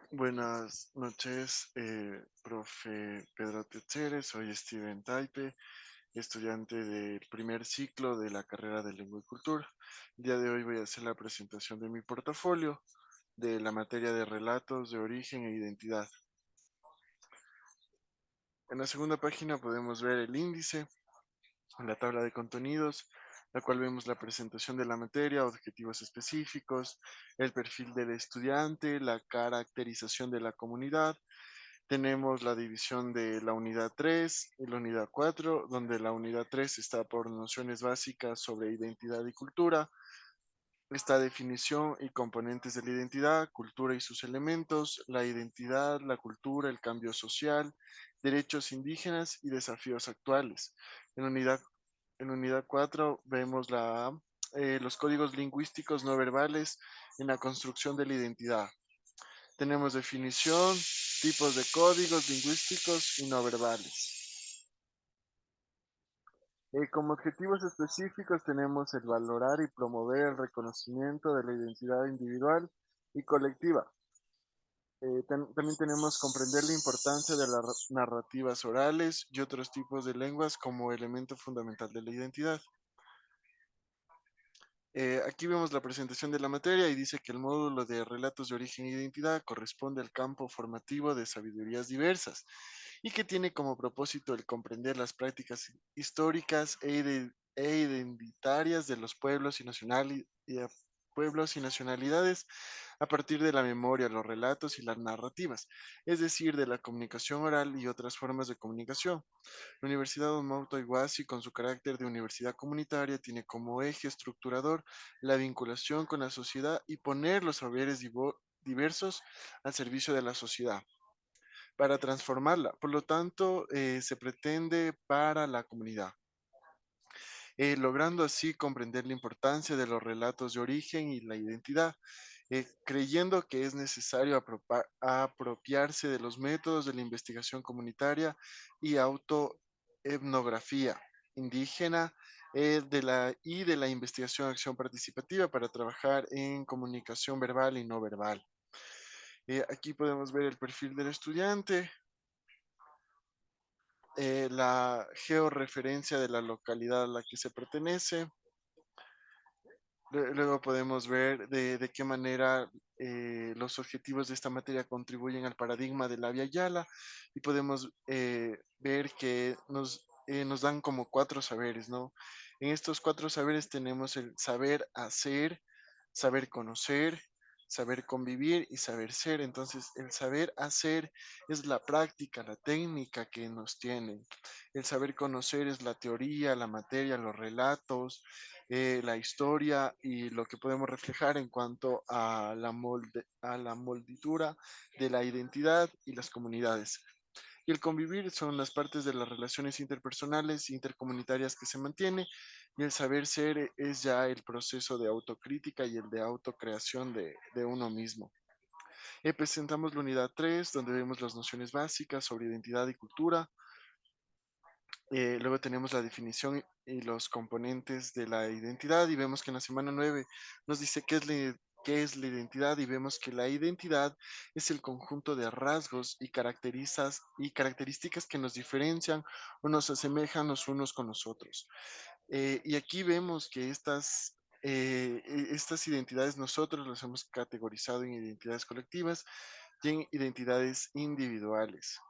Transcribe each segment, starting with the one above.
Buenas noches, profe Pedro Tetzere. Soy Steven Taipe, estudiante del primer ciclo de la carrera de Lengua y Cultura. El día de hoy voy a hacer la presentación de mi portafolio de la materia de relatos de origen e identidad. En la segunda página podemos ver el índice, la tabla de contenidos, la cual vemos la presentación de la materia, objetivos específicos, el perfil del estudiante, la caracterización de la comunidad. Tenemos la división de la unidad 3 y la unidad 4, donde la unidad 3 está por nociones básicas sobre identidad y cultura. Esta definición y componentes de la identidad, cultura y sus elementos, la identidad, la cultura, el cambio social, derechos indígenas y desafíos actuales. En unidad, en unidad 4 vemos los códigos lingüísticos no verbales en la construcción de la identidad. Tenemos definición, tipos de códigos lingüísticos y no verbales. Como objetivos específicos tenemos el valorar y promover el reconocimiento de la identidad individual y colectiva. También tenemos comprender la importancia de las narrativas orales y otros tipos de lenguas como elemento fundamental de la identidad. Aquí vemos la presentación de la materia y dice que el módulo de relatos de origen e identidad corresponde al campo formativo de sabidurías diversas y que tiene como propósito el comprender las prácticas históricas e identitarias de los pueblos y nacionalidades a partir de la memoria, los relatos y las narrativas, es decir, de la comunicación oral y otras formas de comunicación. La Universidad Don Mauto Iguazzi, con su carácter de universidad comunitaria, tiene como eje estructurador la vinculación con la sociedad y poner los saberes diversos al servicio de la sociedad para transformarla. Por lo tanto, se pretende para la comunidad, logrando así comprender la importancia de los relatos de origen y la identidad, creyendo que es necesario apropiarse de los métodos de la investigación comunitaria y autoetnografía indígena, y de la investigación acción participativa para trabajar en comunicación verbal y no verbal. Aquí podemos ver el perfil del estudiante, la georreferencia de la localidad a la que se pertenece. Luego podemos ver de qué manera los objetivos de esta materia contribuyen al paradigma de la Via Yala y podemos ver que nos dan como cuatro saberes, ¿no? En estos cuatro saberes tenemos el saber hacer, saber conocer, saber convivir y saber ser. Entonces, el saber hacer es la práctica, la técnica que nos tienen. El saber conocer es la teoría, la materia, los relatos, la historia y lo que podemos reflejar en cuanto a a la moldura de la identidad y las comunidades. Y el convivir son las partes de las relaciones interpersonales e intercomunitarias que se mantiene, y el saber ser es ya el proceso de autocrítica y el de autocreación de uno mismo. Presentamos la unidad 3 donde vemos las nociones básicas sobre identidad y cultura. Luego tenemos la definición y los componentes de la identidad y vemos que en la semana 9 nos dice qué es la identidad y vemos que la identidad es el conjunto de rasgos y características que nos diferencian o nos asemejan los unos con los otros. Y aquí vemos que estas identidades nosotros las hemos categorizado en identidades colectivas y en identidades individuales.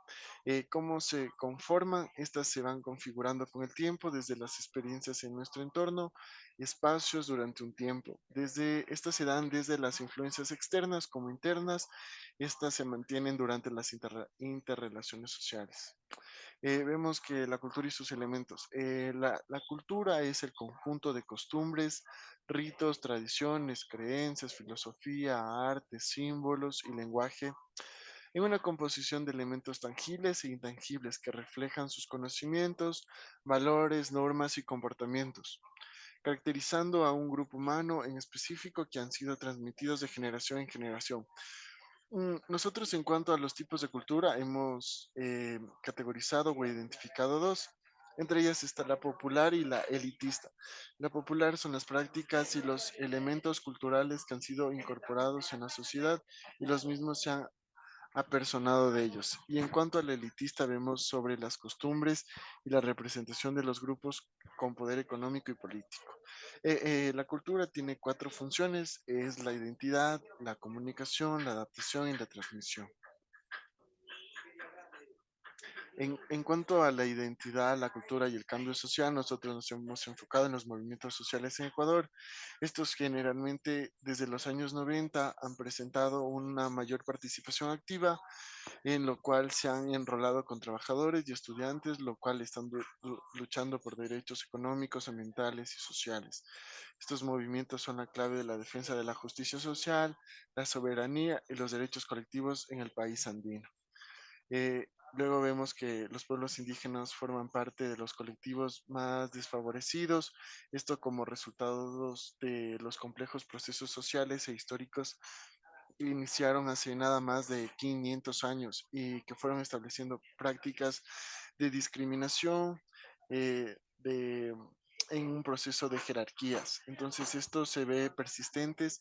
¿Cómo se conforman? Estas se van configurando con el tiempo desde las experiencias en nuestro entorno, espacios durante un tiempo. Estas se dan desde las influencias externas como internas. Estas se mantienen durante las interrelaciones sociales. Vemos que la cultura y sus elementos. La cultura es el conjunto de costumbres, ritos, tradiciones, creencias, filosofía, arte, símbolos y lenguaje en una composición de elementos tangibles e intangibles que reflejan sus conocimientos, valores, normas y comportamientos, caracterizando a un grupo humano en específico que han sido transmitidos de generación en generación. Nosotros en cuanto a los tipos de cultura hemos categorizado o identificado dos. Entre ellas está la popular y la elitista. La popular son las prácticas y los elementos culturales que han sido incorporados en la sociedad y los mismos se han apersonado de ellos. Y en cuanto al elitista, vemos sobre las costumbres y la representación de los grupos con poder económico y político. La cultura tiene cuatro funciones, es la identidad, la comunicación, la adaptación y la transmisión. En cuanto a la identidad, la cultura y el cambio social, nosotros nos hemos enfocado en los movimientos sociales en Ecuador. Estos generalmente desde los años 90 han presentado una mayor participación activa, en lo cual se han enrolado con trabajadores y estudiantes, lo cual están luchando por derechos económicos, ambientales y sociales. Estos movimientos son la clave de la defensa de la justicia social, la soberanía y los derechos colectivos en el país andino. Luego vemos que los pueblos indígenas forman parte de los colectivos más desfavorecidos, esto como resultado de los complejos procesos sociales e históricos que iniciaron hace nada más de 500 años y que fueron estableciendo prácticas de discriminación en un proceso de jerarquías. Entonces esto se ve persistentes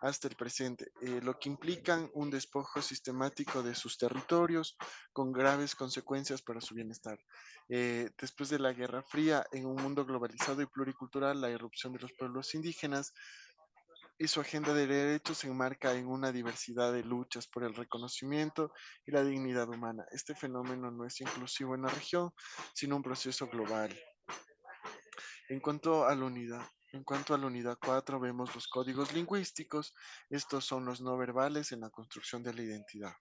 hasta el presente, lo que implican un despojo sistemático de sus territorios con graves consecuencias para su bienestar. Después de la Guerra Fría, en un mundo globalizado y pluricultural, la irrupción de los pueblos indígenas y su agenda de derechos se enmarca en una diversidad de luchas por el reconocimiento y la dignidad humana. Este fenómeno no es inclusivo en la región, sino un proceso global. En cuanto a la unidad, en cuanto a la unidad 4, vemos los códigos lingüísticos. Estos son los no verbales en la construcción de la identidad.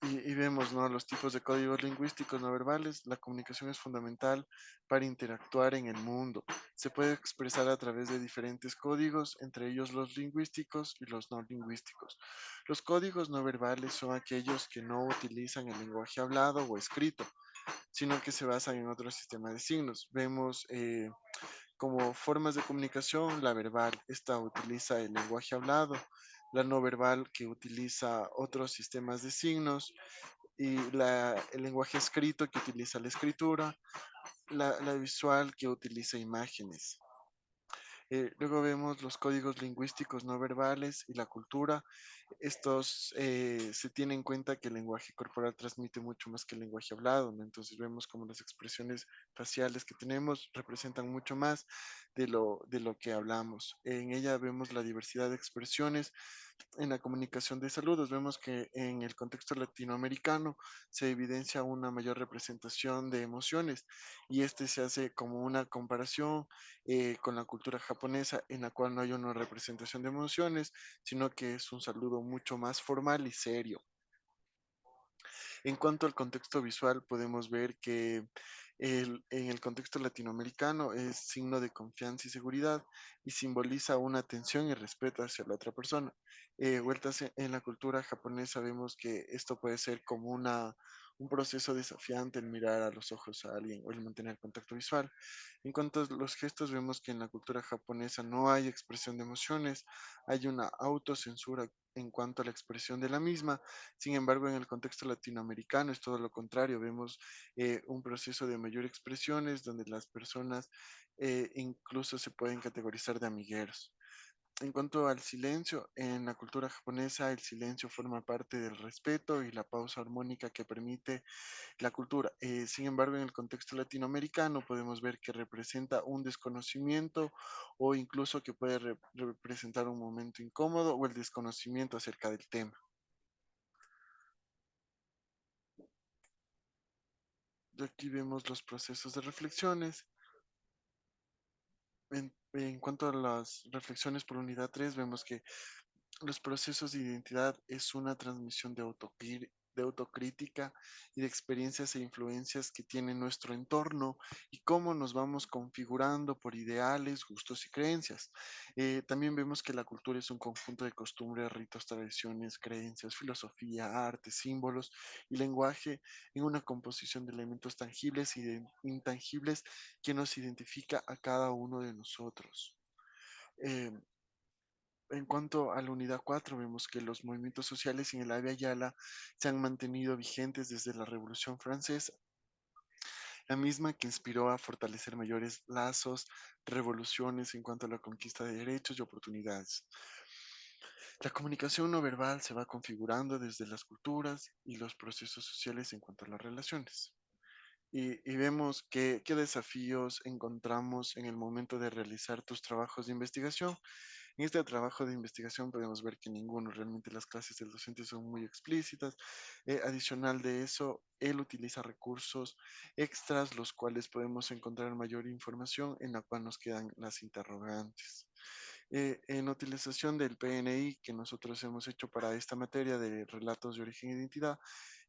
Y vemos, ¿no?, los tipos de códigos lingüísticos no verbales. La comunicación es fundamental para interactuar en el mundo. Se puede expresar a través de diferentes códigos, entre ellos los lingüísticos y los no lingüísticos. Los códigos no verbales son aquellos que no utilizan el lenguaje hablado o escrito, sino que se basan en otro sistema de signos. Vemos como formas de comunicación la verbal. Esta utiliza el lenguaje hablado, la no verbal que utiliza otros sistemas de signos y el lenguaje escrito que utiliza la escritura, la visual que utiliza imágenes. Luego vemos los códigos lingüísticos no verbales y la cultura. Estos se tiene en cuenta que el lenguaje corporal transmite mucho más que el lenguaje hablado, ¿no? Entonces vemos como las expresiones faciales que tenemos representan mucho más de lo que hablamos. En ella vemos la diversidad de expresiones en la comunicación de saludos. Vemos que en el contexto latinoamericano se evidencia una mayor representación de emociones y este se hace como una comparación con la cultura japonesa en la cual no hay una representación de emociones, sino que es un saludo mucho más formal y serio. En cuanto al contexto visual, podemos ver que en el contexto latinoamericano es signo de confianza y seguridad y simboliza una atención y respeto hacia la otra persona. Vueltas en la cultura japonesa, vemos que esto puede ser como un proceso desafiante el mirar a los ojos a alguien o el mantener contacto visual. En cuanto a los gestos, vemos que en la cultura japonesa no hay expresión de emociones, hay una autocensura en cuanto a la expresión de la misma. Sin embargo, en el contexto latinoamericano es todo lo contrario. Vemos un proceso de mayor expresiones donde las personas incluso se pueden categorizar de amigueros. En cuanto al silencio, en la cultura japonesa el silencio forma parte del respeto y la pausa armónica que permite la cultura. Sin embargo, en el contexto latinoamericano podemos ver que representa un desconocimiento o incluso que puede representar un momento incómodo o el desconocimiento acerca del tema. Aquí vemos los procesos de reflexiones. En cuanto a las reflexiones por unidad 3, vemos que los procesos de identidad es una transmisión de autocrítica y de experiencias e influencias que tiene nuestro entorno y cómo nos vamos configurando por ideales, gustos y creencias. También vemos que la cultura es un conjunto de costumbres, ritos, tradiciones, creencias, filosofía, arte, símbolos y lenguaje en una composición de elementos tangibles y intangibles que nos identifica a cada uno de nosotros. Eh, en cuanto a la unidad 4, vemos que los movimientos sociales en el Avia Yala se han mantenido vigentes desde la Revolución Francesa, la misma que inspiró a fortalecer mayores lazos, revoluciones en cuanto a la conquista de derechos y oportunidades. La comunicación no verbal se va configurando desde las culturas y los procesos sociales en cuanto a las relaciones. Y vemos qué desafíos encontramos en el momento de realizar tus trabajos de investigación. En este trabajo de investigación podemos ver que ninguno, realmente las clases del docente son muy explícitas. Adicional de eso, él utiliza recursos extras, los cuales podemos encontrar mayor información en la cual nos quedan las interrogantes. En la utilización del PNI que nosotros hemos hecho para esta materia de relatos de origen e identidad,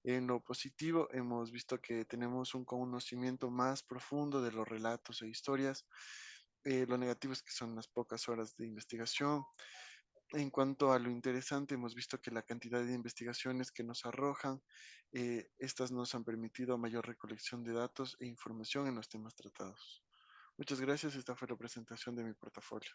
en lo positivo hemos visto que tenemos un conocimiento más profundo de los relatos e historias. Lo negativo es que son las pocas horas de investigación. En cuanto a lo interesante, hemos visto que la cantidad de investigaciones que nos arrojan, estas nos han permitido mayor recolección de datos e información en los temas tratados. Muchas gracias. Esta fue la presentación de mi portafolio.